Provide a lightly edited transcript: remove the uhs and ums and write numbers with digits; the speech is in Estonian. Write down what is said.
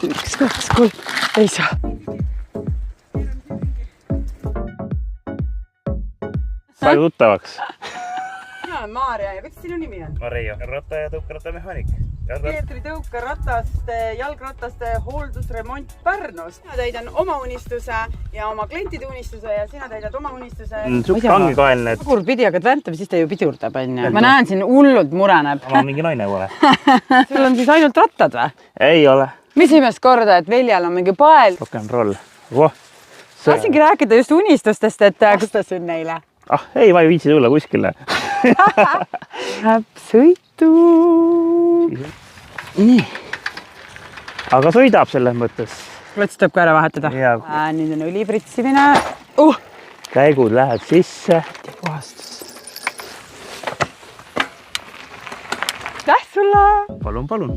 1, 2, 3, ei saa. Sai tuttavaks? Mina olen Maarja ja kuidas sinu nimi on? Mareio. Ratta- ja tõukerattamehaanik. Peetri tõukerataste, jalgrataste hooldusremont Pärnust. Sina täidan oma unistuse ja oma klientide unistuse ja sina täidad oma unistuse. Sukk kangekaelne. Pagur pidi, aga väntame, siis ta ju pidurdab, on ju. Ma näen siin hullult mureneb. Ma mingi naine pole. Sul on siis ainult rattad või? Ei ole. Mis imest korda, et Veljal on mingi pael? Rock'n'roll. Tahtsingi rääkida just unistustest, et kustasin neile. Ei, ma ei viitsi tulla kuskile. Läheb sõitu. Nii. Aga sõidab selles mõttes. Klots tuleb ka ära vahetada. Nüüd on õli pritsimine. Käigud läheb sisse. Puhastus. Läh sulle! Palun.